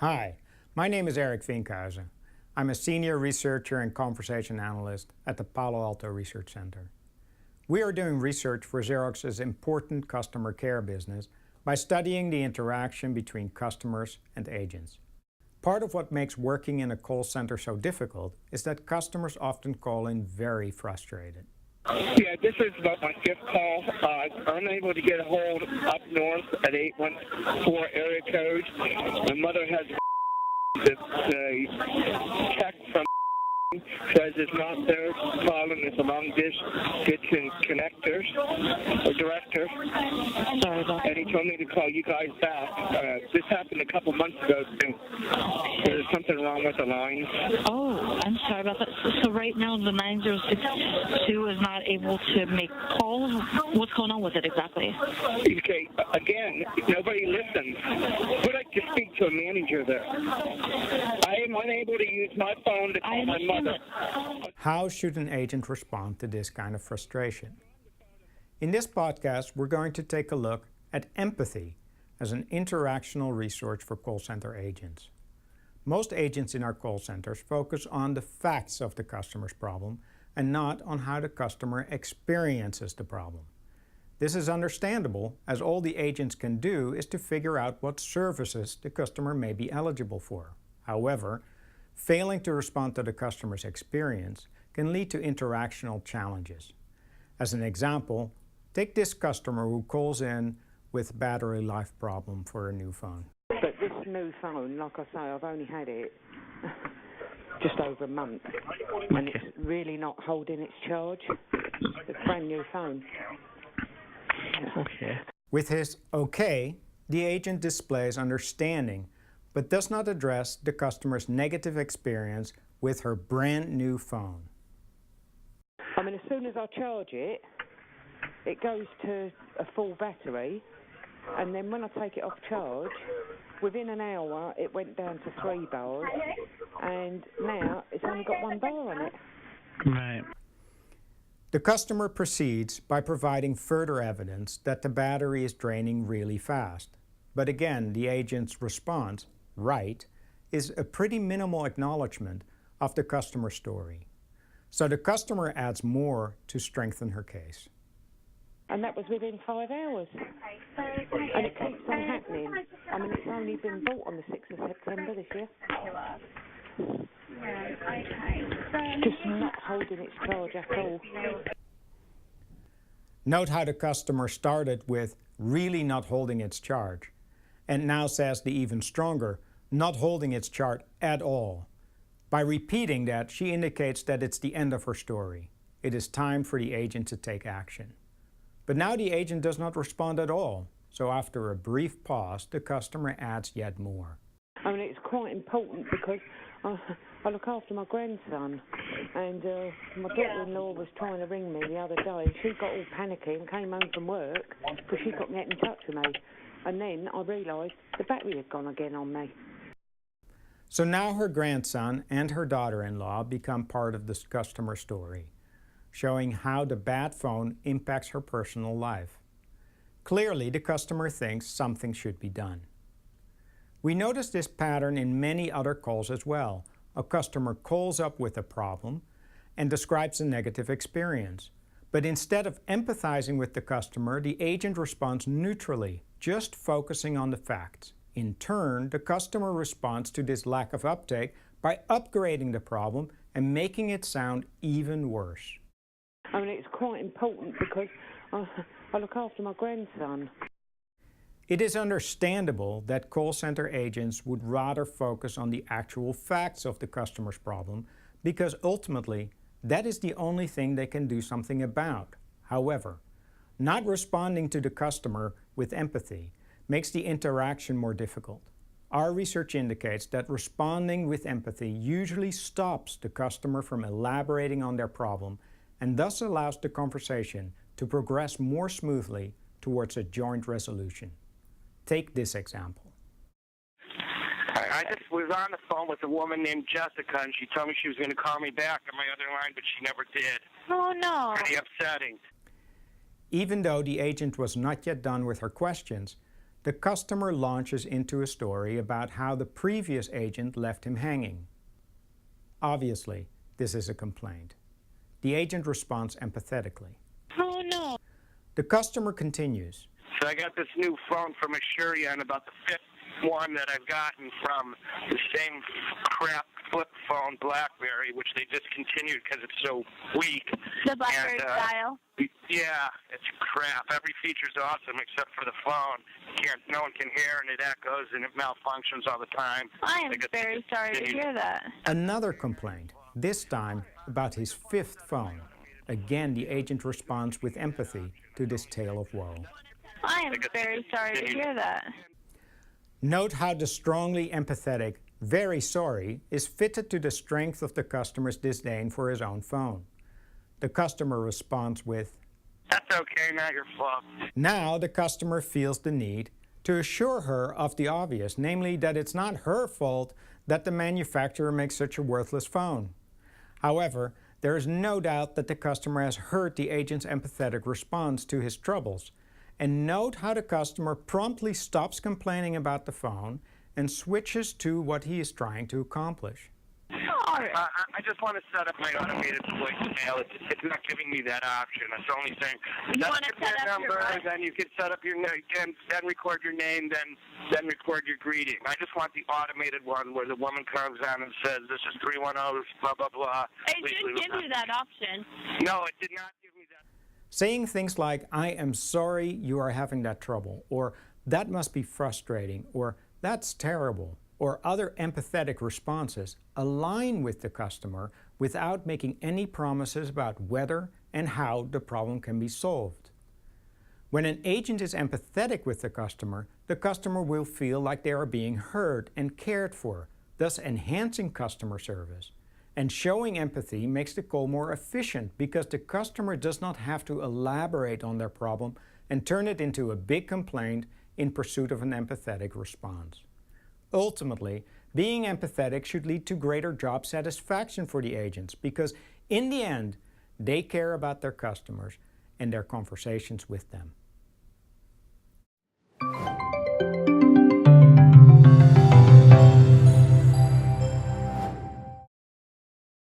Hi, my name is Eric Vinkhuizen. I'm a senior researcher and conversation analyst at the Palo Alto Research Center. We are doing research for Xerox's important customer care business by studying the interaction between customers and agents. Part of what makes working in a call center so difficult is that customers often call in very frustrated. Yeah, this is about my fifth call. I'm unable to get a hold up north at 814 area code. My mother has this text from says it's not their problem, it's a long distance connector or director. Sorry about that. And he told me to call you guys back. This happened a couple months ago too. There's something wrong with the lines. Oh, I'm sorry about that. So right now the 9062 is not able to make calls. What's going on with it exactly? Okay, again, nobody listens. Would like to speak to a manager there. I am unable to use my phone to call my mother. How should an agent respond to this kind of frustration? In this podcast, we're going to take a look at empathy as an interactional resource for call center agents. Most agents in our call centers focus on the facts of the customer's problem and not on how the customer experiences the problem. This is understandable, as all the agents can do is to figure out what services the customer may be eligible for. However, failing to respond to the customer's experience can lead to interactional challenges. As an example, take this customer who calls in with battery life problem for a new phone. But this new phone, like I say, I've only had it just over a month, and it's really not holding its charge. It's a brand new phone. Okay. With his okay, the agent displays understanding, but does not address the customer's negative experience with her brand new phone. I mean, as soon as I charge it, it goes to a full battery, and then when I take it off charge, within an hour it went down to 3 bars, and now it's only got 1 bar on it. Right. The customer proceeds by providing further evidence that the battery is draining really fast. But again, the agent's response, right, is a pretty minimal acknowledgement of the customer story. So the customer adds more to strengthen her case. And that was within 5 hours. And it keeps on happening. I mean, it's only been bought on the 6th of September this year. It's just not holding its charge at all. Note how the customer started with really not holding its charge, and now says the even stronger, not holding its charge at all. By repeating that, she indicates that it's the end of her story. It is time for the agent to take action. But now the agent does not respond at all, so after a brief pause, the customer adds yet more. I mean, it's quite important because I look after my grandson, and my daughter-in-law was trying to ring me the other day. She got all panicky and came home from work because she couldn't get in touch with me. And then I realised the battery had gone again on me. So now her grandson and her daughter-in-law become part of this customer story, showing how the bad phone impacts her personal life. Clearly, the customer thinks something should be done. We notice this pattern in many other calls as well. A customer calls up with a problem and describes a negative experience. But instead of empathizing with the customer, the agent responds neutrally, just focusing on the facts. In turn, the customer responds to this lack of uptake by upgrading the problem and making it sound even worse. I mean, it's quite important because I look after my grandson. It is understandable that call center agents would rather focus on the actual facts of the customer's problem because ultimately, that is the only thing they can do something about. However, not responding to the customer with empathy makes the interaction more difficult. Our research indicates that responding with empathy usually stops the customer from elaborating on their problem and thus allows the conversation to progress more smoothly towards a joint resolution. Take this example. I just was on the phone with a woman named Jessica, and she told me she was going to call me back on my other line, but she never did. Oh, no. Pretty upsetting. Even though the agent was not yet done with her questions, the customer launches into a story about how the previous agent left him hanging. Obviously, this is a complaint. The agent responds empathetically. Oh no. The customer continues. So I got this new phone from Asurion, about the fifth one that I've gotten from the same crap flip phone, BlackBerry, which they discontinued because it's so weak. The BlackBerry style. Yeah, it's crap. Every feature's awesome except for the phone. No one can hear, and it echoes, and it malfunctions all the time. I am very sorry to hear that. Another complaint, this time about his fifth phone. Again, the agent responds with empathy to this tale of woe. I am very sorry to hear that. Note how the strongly empathetic, very sorry, is fitted to the strength of the customer's disdain for his own phone. The customer responds with, "That's okay, not your fault." Now the customer feels the need to assure her of the obvious, namely that it's not her fault that the manufacturer makes such a worthless phone. However, there is no doubt that the customer has heard the agent's empathetic response to his troubles. And note how the customer promptly stops complaining about the phone and switches to what he is trying to accomplish. I just want to set up my automated voicemail. It's not giving me that option. It's only saying, You want to set up your what? then you can set up your name, then record your name, then record your greeting. I just want the automated one where the woman comes on and says, "This is 310, blah, blah, blah." It didn't give you that option. No, it did not give me that. Saying things like, "I am sorry you are having that trouble," or "that must be frustrating," or "that's terrible," or other empathetic responses align with the customer without making any promises about whether and how the problem can be solved. When an agent is empathetic with the customer will feel like they are being heard and cared for, thus enhancing customer service. And showing empathy makes the call more efficient because the customer does not have to elaborate on their problem and turn it into a big complaint in pursuit of an empathetic response. Ultimately, being empathetic should lead to greater job satisfaction for the agents because in the end, they care about their customers and their conversations with them.